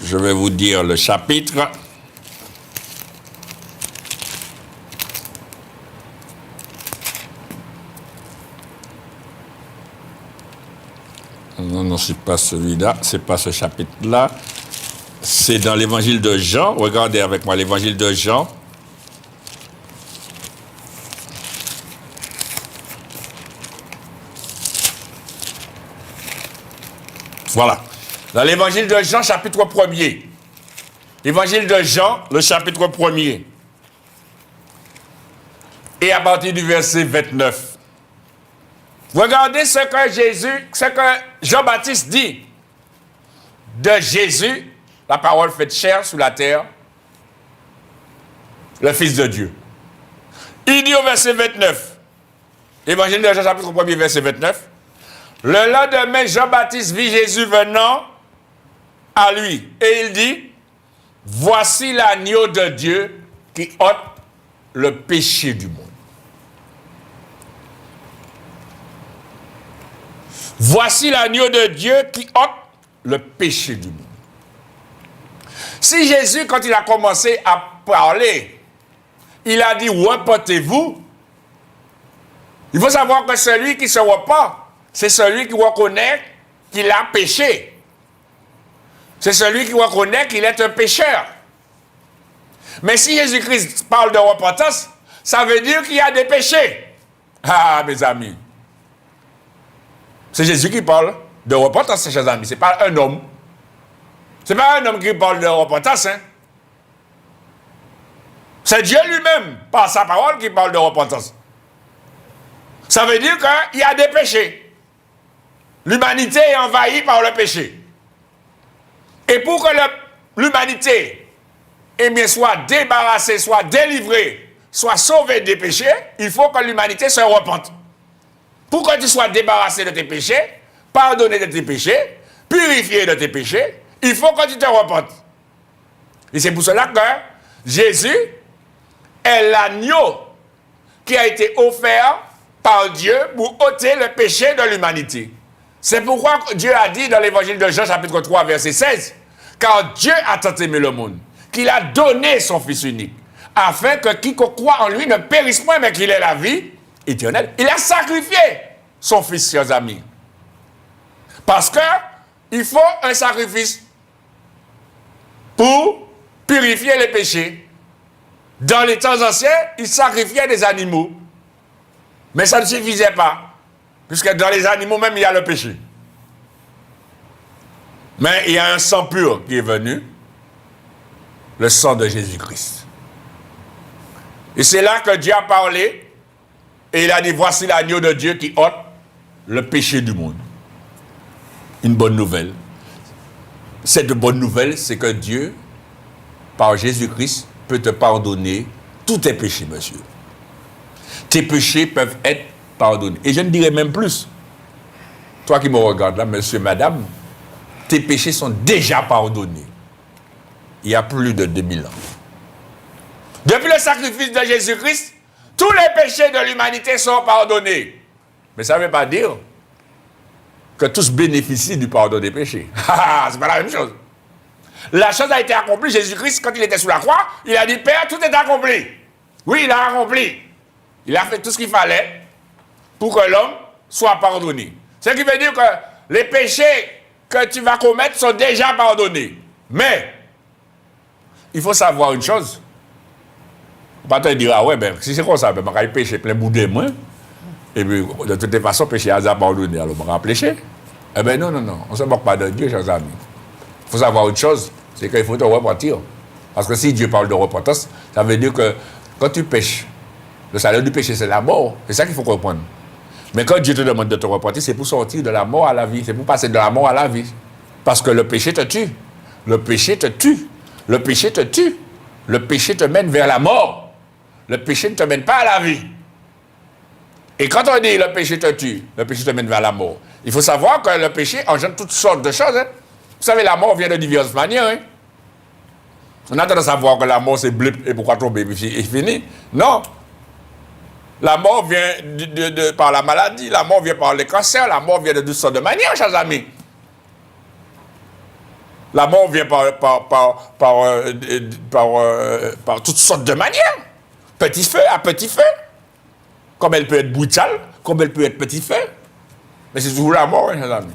je vais vous dire le chapitre. Non, c'est pas celui-là, c'est pas ce chapitre-là. C'est dans l'évangile de Jean. Regardez avec moi l'évangile de Jean. Voilà. Dans l'évangile de Jean, chapitre 1er. Évangile de Jean, le chapitre 1er. Et à partir du verset 29. Regardez ce que Jean-Baptiste dit de Jésus, la parole faite chair sous la terre, le Fils de Dieu. Il dit au verset 29, Évangile de Jean, chapitre 1er, verset 29, le lendemain, Jean-Baptiste vit Jésus venant à lui. Et il dit, voici l'agneau de Dieu qui ôte le péché du monde. Voici l'agneau de Dieu qui ôte le péché du monde. Si Jésus, quand il a commencé à parler, il a dit, repentez-vous, il faut savoir que celui qui se repent, c'est celui qui reconnaît qu'il a péché. C'est celui qui reconnaît qu'il est un pécheur. Mais si Jésus-Christ parle de repentance, ça veut dire qu'il y a des péchés. Ah, mes amis. C'est Jésus qui parle de repentance, chers amis. Ce n'est pas un homme. Ce n'est pas un homme qui parle de repentance. Hein? C'est Dieu lui-même, par sa parole, qui parle de repentance. Ça veut dire qu'il y a des péchés. L'humanité est envahie par le péché. Et pour que l'humanité soit débarrassée, soit délivrée, soit sauvée des péchés, il faut que l'humanité se repente. Pour que tu sois débarrassé de tes péchés, pardonné de tes péchés, purifié de tes péchés, il faut que tu te repentes. Et c'est pour cela que Jésus est l'agneau qui a été offert par Dieu pour ôter le péché de l'humanité. C'est pourquoi Dieu a dit dans l'évangile de Jean, chapitre 3, verset 16, « Car Dieu a tant aimé le monde, qu'il a donné son Fils unique, afin que quiconque croit en lui ne périsse point, mais qu'il ait la vie éternelle. » Il a sacrifié son Fils, chers amis. Parce que il faut un sacrifice pour purifier les péchés. Dans les temps anciens, ils sacrifiaient des animaux. Mais ça ne suffisait pas. Puisque dans les animaux même, il y a le péché. Mais il y a un sang pur qui est venu. Le sang de Jésus-Christ. Et c'est là que Dieu a parlé. Et il a dit, voici l'agneau de Dieu qui ôte le péché du monde. Une bonne nouvelle. Cette bonne nouvelle, c'est que Dieu, par Jésus-Christ, peut te pardonner tous tes péchés, monsieur. Tes péchés peuvent être pardonnés. Et je ne dirais même plus. Toi qui me regardes là, monsieur, madame, tes péchés sont déjà pardonnés. Il y a plus de 2000 ans. Depuis le sacrifice de Jésus-Christ, tous les péchés de l'humanité sont pardonnés. Mais ça ne veut pas dire que tous bénéficient du pardon des péchés. C'est pas la même chose. La chose a été accomplie. Jésus-Christ, quand il était sous la croix, il a dit, Père, tout est accompli. Oui, il a accompli. Il a fait tout ce qu'il fallait pour que l'homme soit pardonné. Ce qui veut dire que les péchés que tu vas commettre sont déjà pardonnés. Mais, il faut savoir une chose. On va te dire, ah ouais, ben, si c'est comme ça, ben, je vais pécher plein bout de moi. Et puis, de toute façon, péché à pardonné, alors on va pécher. Eh bien, non, on ne se moque pas de Dieu, chers amis. Il faut savoir une chose, c'est qu'il faut te repentir. Parce que si Dieu parle de repentance, ça veut dire que quand tu pêches, le salaire du péché, c'est la mort. C'est ça qu'il faut comprendre. Mais quand Dieu te demande de te repentir, c'est pour sortir de la mort à la vie. C'est pour passer de la mort à la vie. Parce que le péché te tue. Le péché te tue. Le péché te tue. Le péché te mène vers la mort. Le péché ne te mène pas à la vie. Et quand on dit le péché te tue, le péché te mène vers la mort, il faut savoir que le péché engendre toutes sortes de choses. Hein. Vous savez, la mort vient de diverses manières. Hein. On a tendance à savoir que la mort c'est blip et pourquoi tomber et fini. Non. La mort vient par la maladie, la mort vient par les cancers, la mort vient de toutes sortes de manières, chers amis. La mort vient par toutes sortes de manières. Petit feu à petit feu. Comme elle peut être brutale, comme elle peut être petit feu. Mais c'est toujours la mort, hein, chers amis.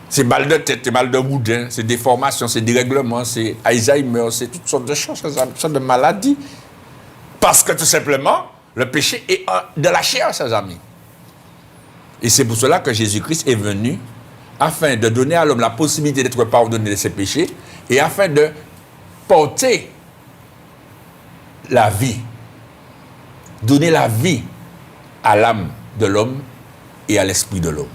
C'est mal de tête, c'est mal de boudin, c'est déformation, c'est dérèglement, c'est Alzheimer, c'est toutes sortes de choses, toutes sortes de maladies. Parce que tout simplement, le péché est de la chair, chers amis. Et c'est pour cela que Jésus-Christ est venu, afin de donner à l'homme la possibilité d'être pardonné de ses péchés, et afin de porter la vie, donner la vie à l'âme de l'homme et à l'esprit de l'homme.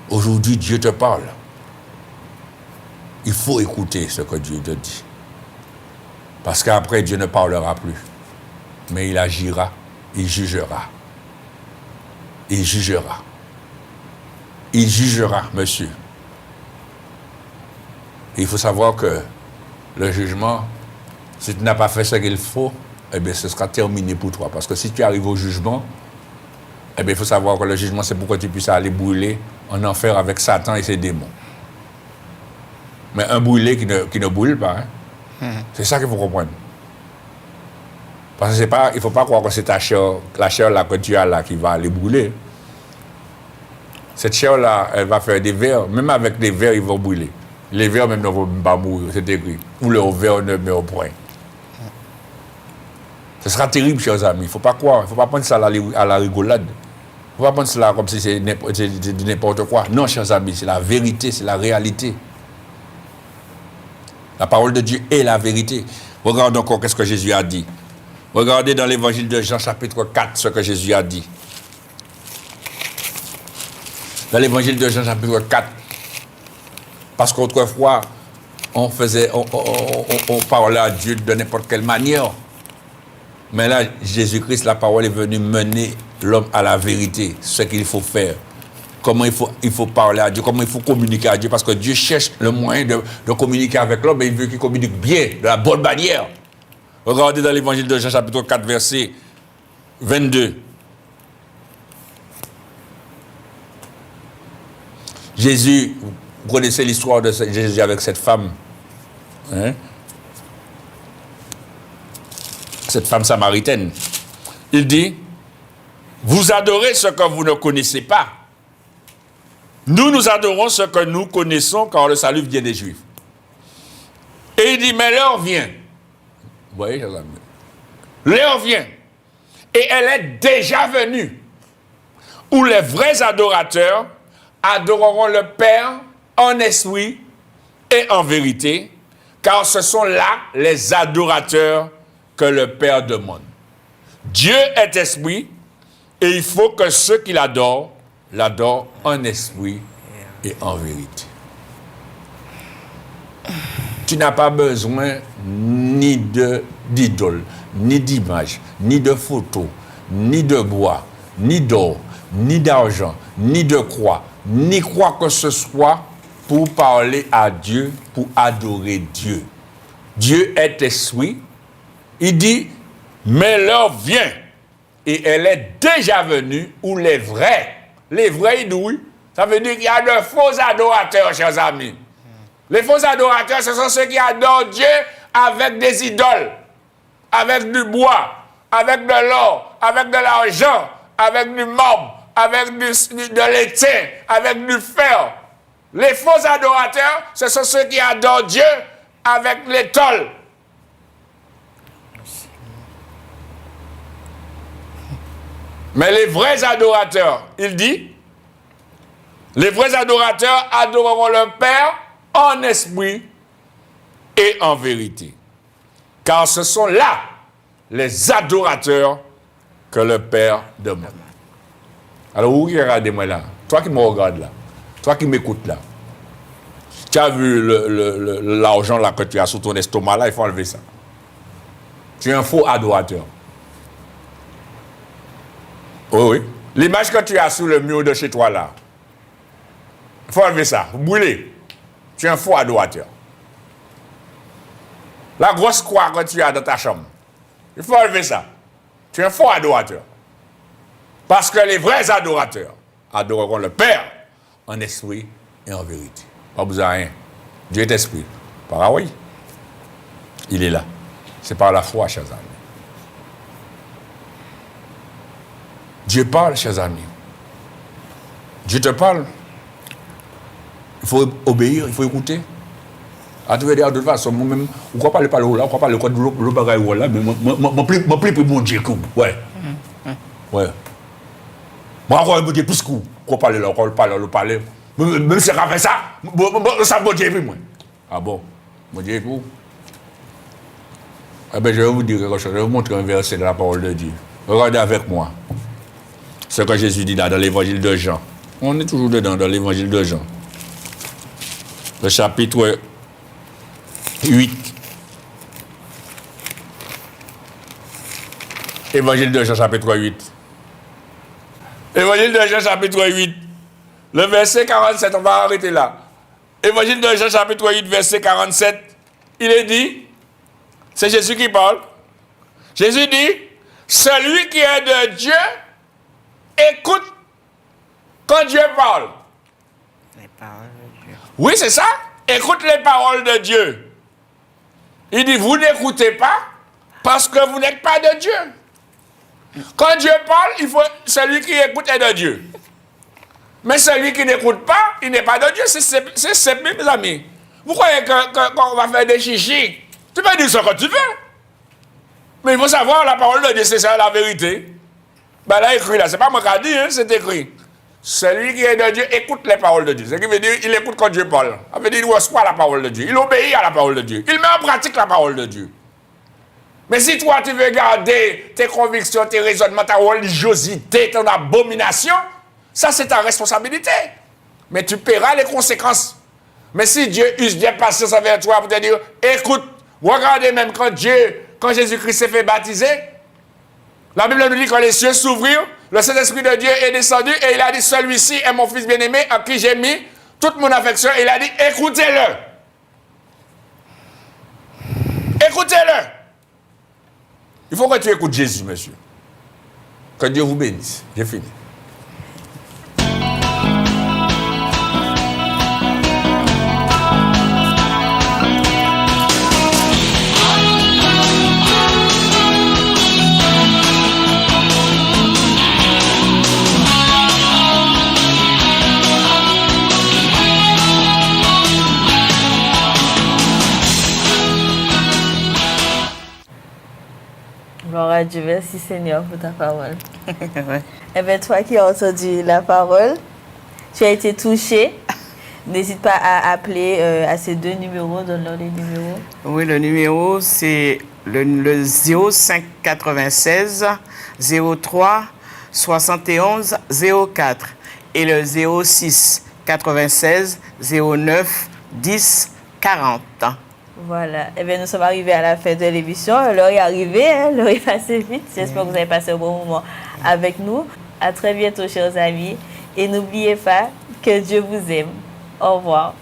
Aujourd'hui, Dieu te parle. Il faut écouter ce que Dieu te dit. Parce qu'après, Dieu ne parlera plus. Mais il agira, il jugera. Il jugera. Il jugera, monsieur. Et il faut savoir que le jugement, si tu n'as pas fait ce qu'il faut, eh bien, ce sera terminé pour toi. Parce que si tu arrives au jugement, eh bien, il faut savoir que le jugement, c'est pour que tu puisses aller brûler en enfer avec Satan et ses démons. Mais un brûlé qui ne brûle pas, hein? C'est ça qu'il faut comprendre. Parce que il ne faut pas croire que c'est ta chair, la chair là que tu as là qui va aller brûler. Cette chair-là, elle va faire des vers. Même avec des vers, ils vont brûler. Les vers même ne vont pas mourir, c'est écrit. Ou le ver ne meurt point. Ce sera terrible, chers amis. Il ne faut pas croire. Il ne faut pas prendre ça à la rigolade. Il ne faut pas prendre cela comme si c'est n'importe quoi. Non, chers amis, c'est la vérité, c'est la réalité. La parole de Dieu est la vérité. Regarde encore qu'est-ce que Jésus a dit. Regardez dans l'évangile de Jean, chapitre 4, ce que Jésus a dit. Dans l'évangile de Jean, chapitre 4. Parce qu'autrefois, on parlait à Dieu de n'importe quelle manière. Mais là, Jésus-Christ, la parole est venue mener l'homme à la vérité, ce qu'il faut faire. Comment il faut parler à Dieu, comment il faut communiquer à Dieu, parce que Dieu cherche le moyen de communiquer avec l'homme et il veut qu'il communique bien, de la bonne manière. Regardez dans l'évangile de Jean, chapitre 4, verset 22. Jésus, vous connaissez l'histoire de Jésus avec cette femme, hein? Cette femme samaritaine. Il dit, vous adorez ce que vous ne connaissez pas. Nous adorons ce que nous connaissons, car le salut vient des Juifs. Et il dit, mais l'heure vient. Vous voyez, l'heure vient. Et elle est déjà venue. Où les vrais adorateurs adoreront le Père en esprit et en vérité, car ce sont là les adorateurs que le Père demande. Dieu est esprit, et il faut que ceux qui l'adorent en esprit et en vérité. Tu n'as pas besoin ni d'idole, ni d'image, ni de photo, ni de bois, ni d'or, ni d'argent, ni de croix, ni quoi que ce soit pour parler à Dieu, pour adorer Dieu. Dieu est esprit. Il dit, mais l'heure vient, et elle est déjà venue, où les vrais, il dit oui, ça veut dire qu'il y a de faux adorateurs, chers amis. Les faux adorateurs, ce sont ceux qui adorent Dieu avec des idoles, avec du bois, avec de l'or, avec de l'argent, avec du marbre, avec de l'étain, avec du fer. Les faux adorateurs, ce sont ceux qui adorent Dieu avec l'étole. Mais les vrais adorateurs, il dit, les vrais adorateurs adoreront le Père en esprit et en vérité. Car ce sont là les adorateurs que le Père demande. Alors, où regardez-moi là? Toi qui me regardes là, toi qui m'écoutes là, tu as vu l'argent là que tu as sous ton estomac là, il faut enlever ça. Tu es un faux adorateur. Oui. L'image que tu as sous le mur de chez toi là, il faut enlever ça, brûler. Tu es un faux adorateur. La grosse croix que tu as dans ta chambre, il faut enlever ça. Tu es un faux adorateur. Parce que les vrais adorateurs adoreront le Père en esprit et en vérité. Pas besoin de rien. Dieu est esprit. Par oui. Il est là. C'est par la foi, chers amis. Dieu parle, chers amis. Dieu te parle. Il faut obéir, il faut écouter. À tout dire, de toute façon, moi-même, on ne croit pas le parler là, on ne croit pas le code de l'eau bagaille là, mais je prie pour mon Dieu. Ouais. Ouais. Moi, je me dis plus que on parle là, on parle. Même si on fait ça, ça me dit moi. Ah bon? Mon Dieu, vous. Eh bien, je vais vous dire quelque chose. Je vais vous montrer un verset de la parole de Dieu. Regardez avec moi ce que Jésus dit là dans l'évangile de Jean. On est toujours dedans, dans l'évangile de Jean. Le chapitre 8. Évangile de Jean, chapitre 8. Évangile de Jean, chapitre 8. Le verset 47, on va arrêter là. Évangile de Jean, chapitre 8, verset 47. Il est dit, c'est Jésus qui parle. Jésus dit, celui qui est de Dieu, écoute quand Dieu parle. Les paroles de Dieu. Oui, c'est ça. Écoute les paroles de Dieu. Il dit, vous n'écoutez pas parce que vous n'êtes pas de Dieu. Quand Dieu parle, il faut celui qui écoute est de Dieu. Mais celui qui n'écoute pas, il n'est pas de Dieu. C'est simple, mes amis. Vous croyez qu'on va faire des chichis? Tu peux dire ce que tu veux. Mais il faut savoir, la parole de Dieu, c'est ça la vérité. Ben là, écrit là, c'est pas moi qui ai dit, hein, c'est écrit. Celui qui est de Dieu écoute les paroles de Dieu. Ce qui veut dire, il écoute quand Dieu parle. Ça veut dire, il reçoit la parole de Dieu. Il obéit à la parole de Dieu. Il met en pratique la parole de Dieu. Mais si toi, tu veux garder tes convictions, tes raisonnements, ta religiosité, ton abomination, ça, c'est ta responsabilité. Mais tu paieras les conséquences. Mais si Dieu use bien patience envers toi pour te dire, écoute, regardez même quand Jésus-Christ s'est fait baptiser, la Bible nous dit que les cieux s'ouvrirent, le Saint-Esprit de Dieu est descendu et il a dit, celui-ci est mon fils bien-aimé à qui j'ai mis toute mon affection. Et il a dit, écoutez-le. Écoutez-le. Il faut que tu écoutes Jésus, monsieur. Que Dieu vous bénisse. J'ai fini. Gloire à Dieu, merci Seigneur pour ta parole. Eh bien, toi qui as entendu la parole, tu as été touché. N'hésite pas à appeler à ces deux numéros, donne-leur les numéros. Oui, le numéro, c'est le 05 96 03 71 04 et le 06 96 09 10 40. Voilà. Eh bien, nous sommes arrivés à la fin de l'émission. L'heure est arrivée, hein? L'heure est passée vite. J'espère que vous avez passé un bon moment avec nous. À très bientôt, chers amis. Et n'oubliez pas que Dieu vous aime. Au revoir.